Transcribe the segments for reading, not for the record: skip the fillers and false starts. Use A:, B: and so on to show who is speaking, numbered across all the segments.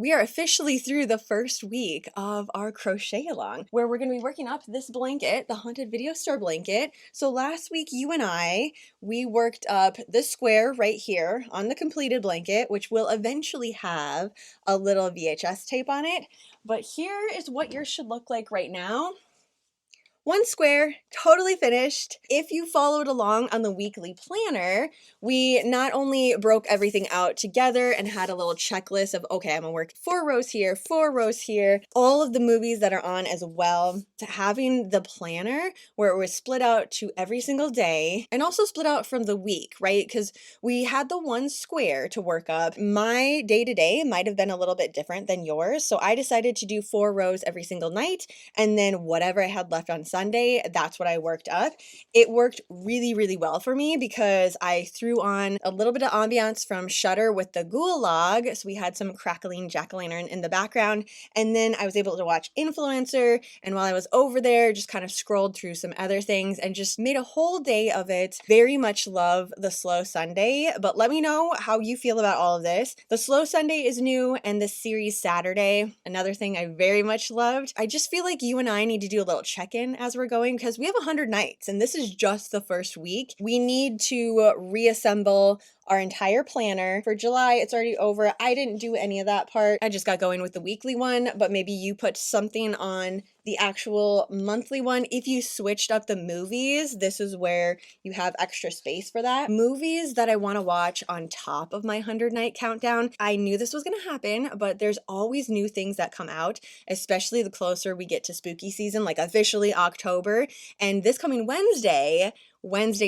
A: We are officially through the first week of our crochet along, where we're going to be working up this blanket, the haunted video store blanket. So last week, you and we worked up this square right here on the completed blanket, which will eventually have a little VHS tape on it. But here is what yours should look like right now. One square, totally finished. If you followed along on the weekly planner, we not only broke everything out together and had a little checklist of, okay, I'm gonna work 4 rows here, 4 rows here, all of the movies that are on as well, to having the planner where it was split out to every single day and also split out from the week, right? Because we had the one square to work up. My day-to-day might have been a little bit different than yours, so I decided to do 4 rows every single night, and then whatever I had left on Sunday, that's what I worked up. It worked really, really well for me because I threw on a little bit of ambiance from Shudder with the ghoul log. So we had some crackling jack-o'-lantern in the background. And then I was able to watch Influencer. And while I was over there, just kind of scrolled through some other things and just made a whole day of it. Very much love the Slow Sunday. But let me know how you feel about all of this. The Slow Sunday is new, and the series Saturday, another thing I very much loved. I just feel like you and I need to do a little check-in as we're going because we have 100 nights and this is just the first week. We need to reassemble our entire planner. For July, it's already over. I didn't do any of that part. I just got going with the weekly one, but maybe you put something on the actual monthly one. If you switched up the movies, this is where you have extra space for that. Movies that I want to watch on top of my 100 night countdown. I knew this was going to happen, but there's always new things that come out, especially the closer we get to spooky season, like officially October. And this coming Wednesday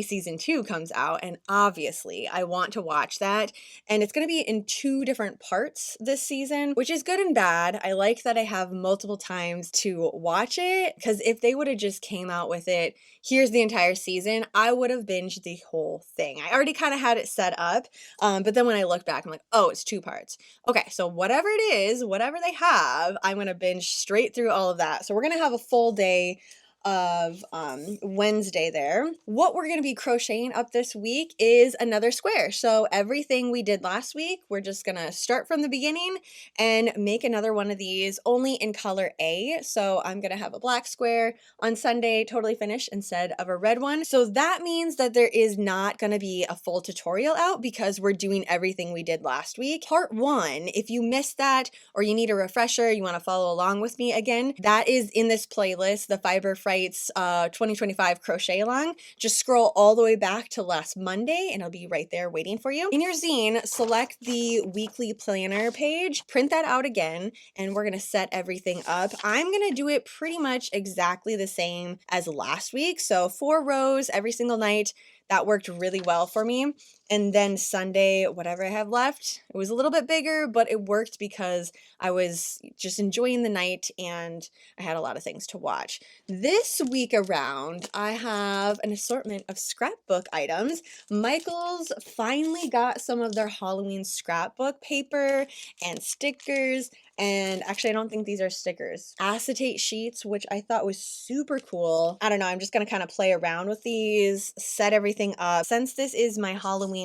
A: season 2 comes out, and obviously I want to watch that. And it's going to be in 2 different parts this season, which is good and bad. I like that I have multiple times to watch it, because if they would have just came out with it, here's the entire season, I would have binged the whole thing. I already kind of had it set up, but then when I look back, I'm like, oh, it's 2 parts. Okay, so whatever it is, whatever they have, I'm going to binge straight through all of that. So we're going to have a full day of Wednesday there. What we're going to be crocheting up this week is another square. So everything we did last week, we're just going to start from the beginning and make another one of these, only in color A. So I'm going to have a black square on Sunday, totally finished, instead of a red one. So that means that there is not going to be a full tutorial out because we're doing everything we did last week. Part 1, if you missed that or you need a refresher, you want to follow along with me again, that is in this playlist, the Fiber Frights 2025 crochet along. Just scroll all the way back to last Monday and it'll be right there waiting for you. In your zine, select the weekly planner page, print that out again, and we're going to set everything up. I'm going to do it pretty much exactly the same as last week. So 4 rows every single night. That worked really well for me. And then Sunday, whatever I have left, it was a little bit bigger, but it worked because I was just enjoying the night and I had a lot of things to watch. This week around, I have an assortment of scrapbook items. Michael's finally got some of their Halloween scrapbook paper and stickers. And actually, I don't think these are stickers. Acetate sheets, which I thought was super cool. I don't know, I'm just gonna kind of play around with these, set everything up. Since this is my Halloween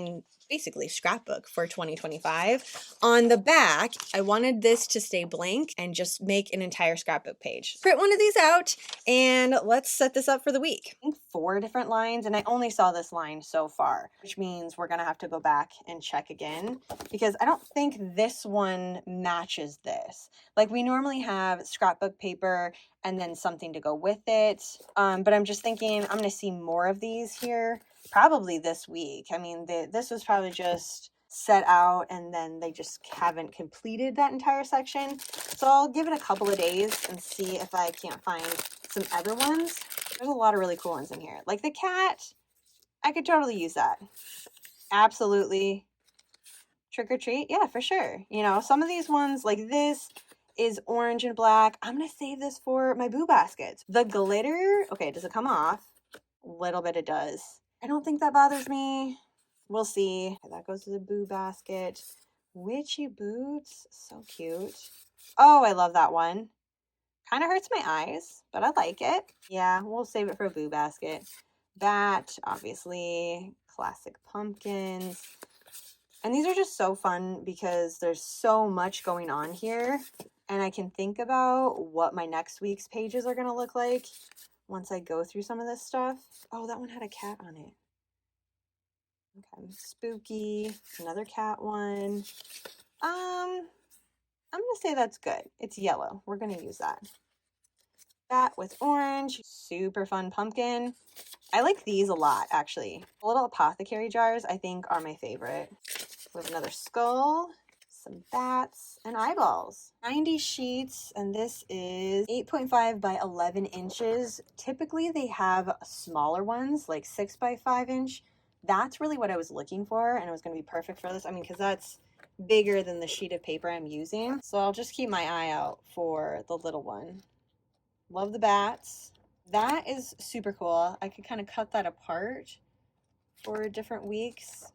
A: basically scrapbook for 2025. On the back, I wanted this to stay blank and just make an entire scrapbook page. Print one of these out and let's set this up for the week. I think 4 different lines, and I only saw this line so far, which means we're gonna have to go back and check again because I don't think this one matches this. Like we normally have scrapbook paper and then something to go with it. But I'm just thinking I'm gonna see more of these here probably this week. I mean, this was probably just set out and then they just haven't completed that entire section. So I'll give it a couple of days and see if I can't find some other ones. There's a lot of really cool ones in here. Like the cat, I could totally use that. Absolutely. Trick or treat, yeah, for sure. You know, some of these ones like this is orange and black. I'm gonna save this for my boo baskets. The glitter, okay, does it come off? A little bit it does. I don't think that bothers me. We'll see. Okay, that goes to the boo basket. Witchy boots, so cute. Oh, I love that one. Kind of hurts my eyes, but I like it. Yeah, we'll save it for a boo basket. That, obviously, classic pumpkins. And these are just so fun because there's so much going on here, and I can think about what my next week's pages are going to look like once I go through some of this stuff. Oh, that one had a cat on it. Okay, spooky, another cat one. I'm gonna say that's good. It's yellow. We're gonna use that. That with orange, super fun pumpkin. I like these a lot, actually. The little apothecary jars, I think, are my favorite. We have another skull, some bats, and eyeballs. 90 sheets, and this is 8.5 by 11 inches. Typically, they have smaller ones, like 6 by 5 inch. That's really what I was looking for, and it was going to be perfect for this. I mean, because that's bigger than the sheet of paper I'm using. So I'll just keep my eye out for the little one. Love the bats. That is super cool. I could kind of cut that apart for different weeks.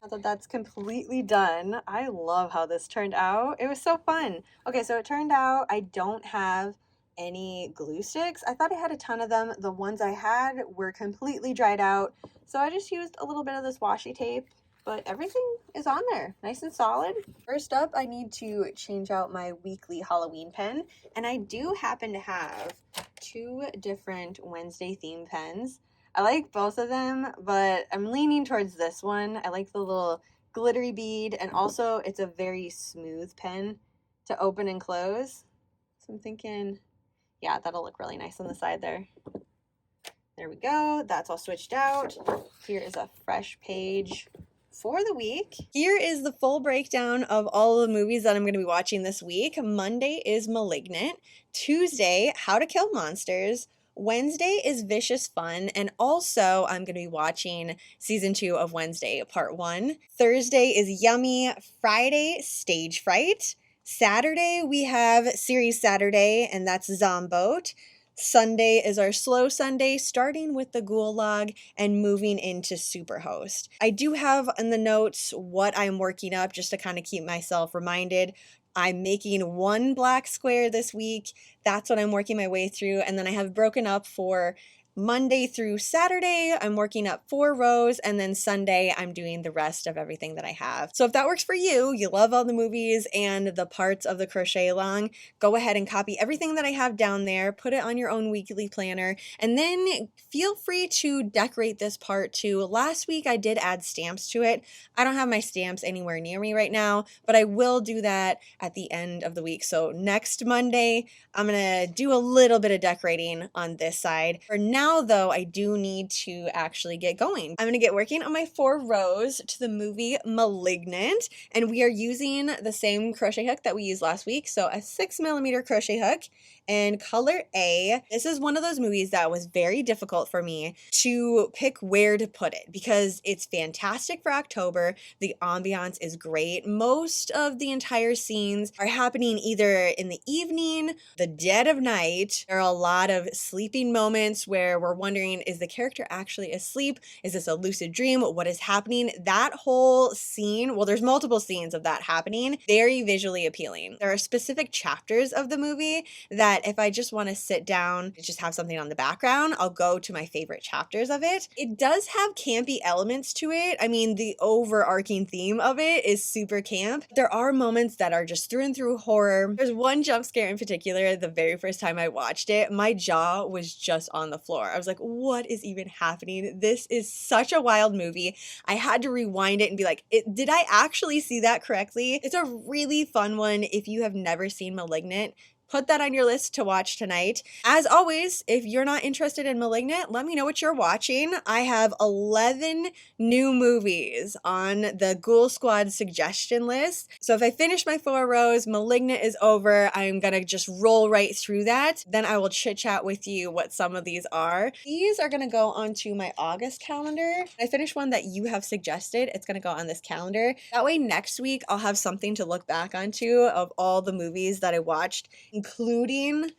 A: Now that that's completely done, I love how this turned out. It was so fun. Okay, so it turned out I don't have any glue sticks. I thought I had a ton of them. The ones I had were completely dried out. So I just used a little bit of this washi tape, but everything is on there, nice and solid. First up, I need to change out my weekly Halloween pen. And I do happen to have 2 different Wednesday theme pens. I like both of them, but I'm leaning towards this one. I like the little glittery bead, and also it's a very smooth pen to open and close. So I'm thinking, yeah, that'll look really nice on the side there. There we go. That's all switched out. Here is a fresh page for the week. Here is the full breakdown of all the movies that I'm going to be watching this week. Monday is Malignant. Tuesday, How to Kill Monsters. Wednesday is Vicious Fun, and also I'm going to be watching season 2 of Wednesday, part 1. Thursday is Yummy. Friday, Stage Fright. Saturday, we have Series Saturday, and that's Zomboat. Sunday is our slow Sunday, starting with the Ghoul Log and moving into Superhost. I do have in the notes what I'm working up just to kind of keep myself reminded. I'm making 1 black square this week. That's what I'm working my way through. And then I have broken up for Monday through Saturday, I'm working up 4 rows, and then Sunday, I'm doing the rest of everything that I have. So if that works for you, you love all the movies and the parts of the crochet along, go ahead and copy everything that I have down there, put it on your own weekly planner, and then feel free to decorate this part too. Last week, I did add stamps to it. I don't have my stamps anywhere near me right now, but I will do that at the end of the week. So next Monday, I'm gonna do a little bit of decorating on this side. For now, though, I do need to actually get going. I'm gonna get working on my 4 rows to the movie Malignant, and we are using the same crochet hook that we used last week. So a 6mm crochet hook and color A. This is one of those movies that was very difficult for me to pick where to put it because it's fantastic for October. The ambiance is great. Most of the entire scenes are happening either in the evening, the dead of night. There are a lot of sleeping moments where we're wondering, is the character actually asleep? Is this a lucid dream? What is happening? That whole scene, well, there's multiple scenes of that happening, very visually appealing. There are specific chapters of the movie that if I just want to sit down and just have something on the background, I'll go to my favorite chapters of it. It does have campy elements to it. I mean, the overarching theme of it is super camp. There are moments that are just through and through horror. There's one jump scare in particular, the very first time I watched it, my jaw was just on the floor. I was like, what is even happening? This is such a wild movie. I had to rewind it and be like, did I actually see that correctly? It's a really fun one. If you have never seen Malignant, put that on your list to watch tonight. As always, if you're not interested in Malignant, let me know what you're watching. I have 11 new movies on the Ghoul Squad suggestion list. So if I finish my 4 rows, Malignant is over, I'm gonna just roll right through that. Then I will chit chat with you what some of these are. These are gonna go onto my August calendar. I finish one that you have suggested, it's gonna go on this calendar. That way next week I'll have something to look back onto of all the movies that I watched, including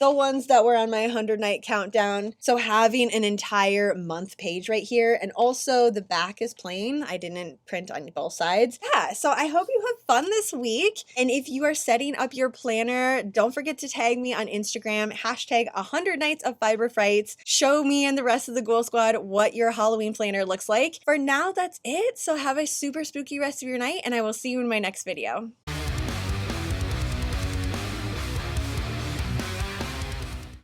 A: the ones that were on my 100 night countdown. So having an entire month page right here, and also the back is plain. I didn't print on both sides. Yeah, so I hope you have fun this week. And if you are setting up your planner, don't forget to tag me on Instagram, hashtag 100 nights of fiber frights. Show me and the rest of the Ghoul Squad what your Halloween planner looks like. For now, that's it. So have a super spooky rest of your night, and I will see you in my next video.